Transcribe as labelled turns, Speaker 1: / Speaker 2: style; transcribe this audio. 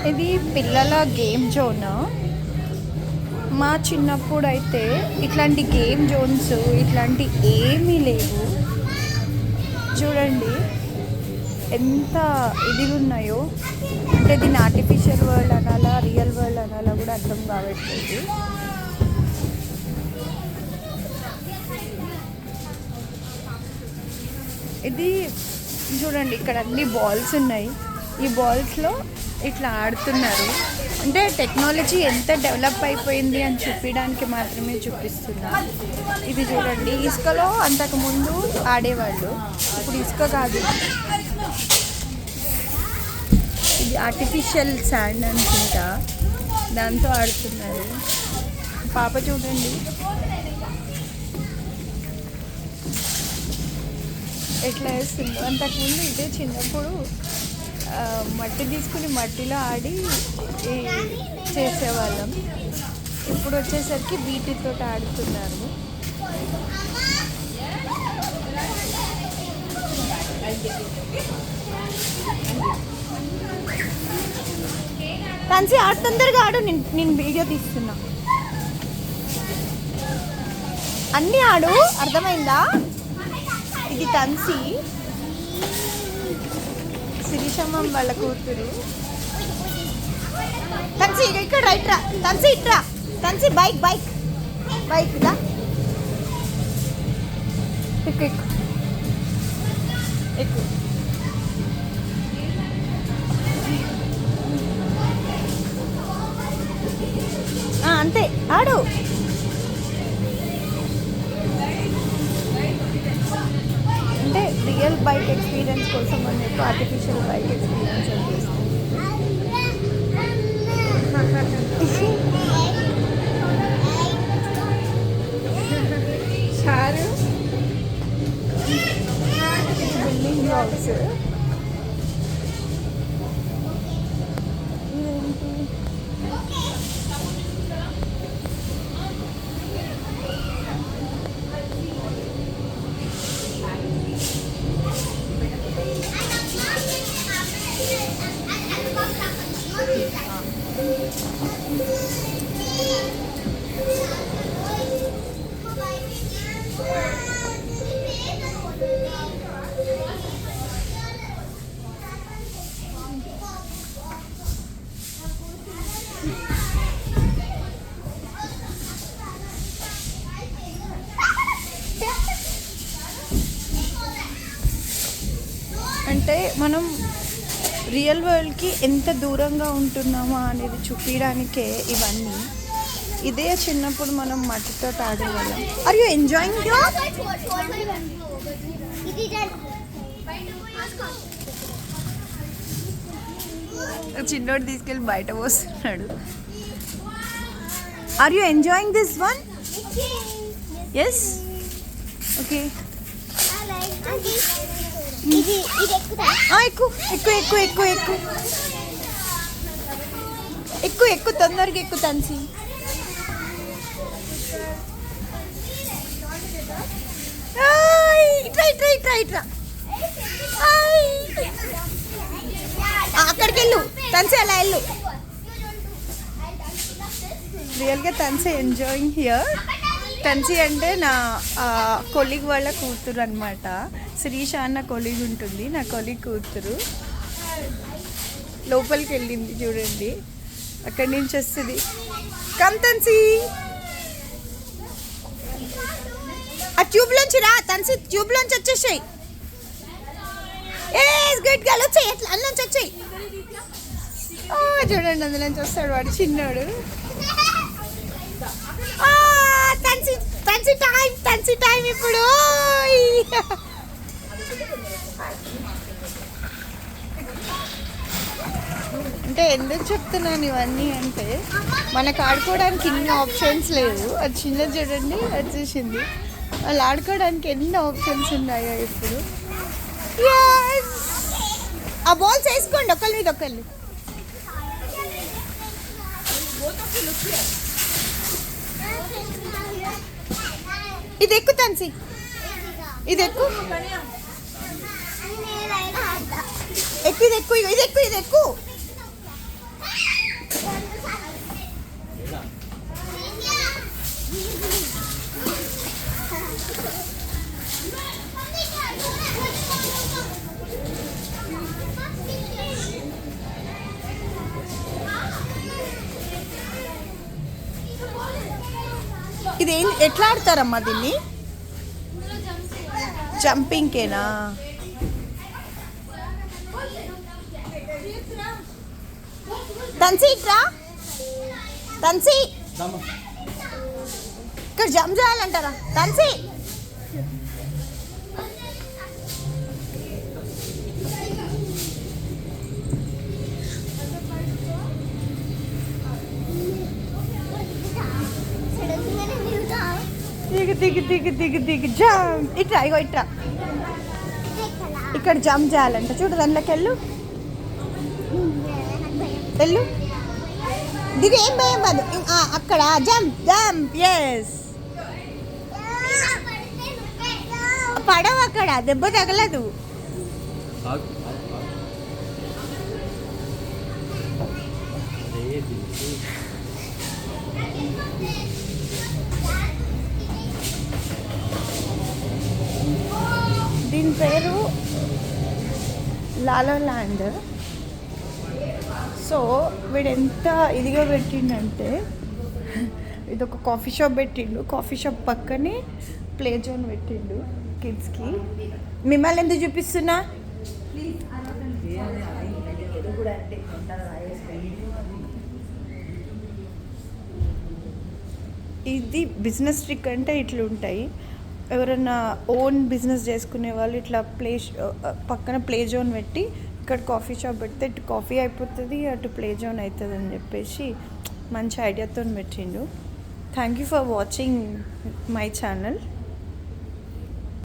Speaker 1: ఇది పిల్లల game zone. మా చిన్నప్పుడు అయితే ఇట్లాంటి గేమ్ జోన్స్ ఇట్లాంటి ఏమీ లేవు. చూడండి ఎంత ఇది ఉన్నాయో. అంటే దీన్ని ఆర్టిఫిషియల్ వరల్డ్ అనాలా రియల్ వరల్డ్ అనాలా కూడా అర్థం కావట్లేదు. ఇది చూడండి ఇక్కడ అన్ని బాల్స్ ఉన్నాయి. ఈ బాల్స్లో ఇట్లా ఆడుతున్నారు. అంటే టెక్నాలజీ ఎంత డెవలప్ అయిపోయింది అని చూపించడానికి మాత్రమే చూపిస్తున్నారు. ఇది చూడండి ఇసుకలో అంతకుముందు ఆడేవాళ్ళు, ఇప్పుడు ఇసుక కాదు, ఇది ఆర్టిఫిషియల్ శాండ్ అనుకుంటా, దాంతో ఆడుతున్నారు. పాప చూడండి ఎట్లా వేస్తుందో. అంతకుముందు ఇదే చిన్నప్పుడు మట్టి తీసుకుని మట్టిలో ఆడి చేసేవాళ్ళం. ఇప్పుడు వచ్చేసరికి వీటితో ఆడుతున్నారు. కన్సి ఆడు, తొందరగా ఆడు, నేను వీడియో తీస్తున్నా. అన్నీ ఆడు, అర్థమైందా? ఇది తన్సి, శిరీషమ్మ వాళ్ళ కూతురు. తన్సి ఇక్కడ రైట్ రా, తన్సి ఇట్రా, తన్సి బైక్ బైక్ బైక్ దా, ఎక్కు ఎక్కు ఎక్కు. అంతే ఆడు. అంటే రియల్ బైక్ ఎక్స్పీరియన్స్ కోసం అని ఆర్టిఫిషియల్ బైక్ ఎక్స్పీరియన్స్ అని చేస్తాం. చారు బిల్డింగ్ బ్లాక్స్. అంటే మనం రియల్ వరల్డ్కి ఎంత దూరంగా ఉంటున్నామా అనేది చూపించడానికే ఇవన్నీ. ఇదే చిన్నప్పుడు మనం మట్టితో ఆడేవాళ్ళం. Are you enjoying your? చిన్నోడు తీసుకెళ్ళి బయట పోస్తున్నాడు. Are you enjoying this one? Yes, okay. ఎక్కు ఎక్కు ఎక్కు ఎక్కు ఎక్కు ఎక్కు ఎక్కు, తొందరగా ఎక్కు తన్సి. ఇట్రా ఇట్రా ఇట్రా ఇట్రా, అక్కడికి వెళ్ళు తన్సి, అలా వెళ్ళు. రియల్గా తన్సి ఎంజాయింగ్ హియర్. తన్సి అంటే నా కొలీగ్ వాళ్ళ కూతురు అనమాట. శిరీష అన్న కొలీగ్ ఉంటుంది, నా కొలీగ్ కూతురు. లోపలికి వెళ్ళింది చూడండి, అక్కడి నుంచి వస్తుంది. కమ్ తన్సి, ఆ ట్యూబ్లోంచి రా తన్సి, ట్యూబ్లోంచి వచ్చేసాయి. ఏ గుడ్ గర్ల్, వచ్చాయి అట్లా అందులోంచి వచ్చాయి. చూడండి అందులోంచి వస్తాడు వాడు చిన్నోడు. తన్సి టైం, తన్సి టైం ఇప్పుడు. అంటే ఎందుకు చెప్తున్నాను ఇవన్నీ అంటే, మనకు ఆడుకోవడానికి ఇన్ని ఆప్షన్స్ లేవు. అది చిన్నది చూడండి వచ్చేసింది. వాళ్ళు ఆడుకోవడానికి ఎన్ని ఆప్షన్స్ ఉన్నాయో ఇప్పుడు. ఆ బాల్స్ వేసుకోండి ఒకళ్ళ మీద ఒకళ్ళు. ఇది ఎక్కు తన్సి, ఇది ఎక్కు ఎక్కు, ఇది ఎక్కు, ఇది ఎక్కు, ఇది ఎక్కు. ఇది ఎట్లా ఆడతారమ్మా దీన్ని? జంపింగ్కేనా? తన్సి ఇట్రా, తన్సి ఇక్కడ జంప్ చేయాలంటారా? తన్సి దిగు దిగు దిగు దిగు దిగు జంప్. ఇట్రా, ఇగో ఇట్రా. ఇక్కడ జంప్ చేయాలంట. చూడు దాంట్లోకి వెళ్ళు, వెళ్ళు, దిగు. ఏం భయం కాదు. అక్కడ జంప్ జంప్. ఎస్, పడవ అక్కడ, దెబ్బ తగలదు. దీని పేరు లాలా ల్యాండ్. సో వీడు ఎంత ఇదిగా పెట్టిండంటే, ఇది ఒక కాఫీ షాప్ పెట్టిండు. కాఫీ షాప్ పక్కనే ప్లే జోన్ పెట్టిండు కిడ్స్కి. మిమ్మల్ని ఎందుకు చూపిస్తున్నా? ఇది బిజినెస్ ట్రిక్ అంటే ఇట్లుంటాయి. ఎవరైనా ఓన్ బిజినెస్ చేసుకునే వాళ్ళు ఇట్లా పక్కన ప్లే జోన్ పెట్టి ఇక్కడ కాఫీ షాప్ పెడితే ఇటు కాఫీ అయిపోతుంది, అటు ప్లే జోన్ అవుతుంది అని చెప్పేసి మంచి ఐడియాతో పెట్టిండు. Thank you for watching my channel.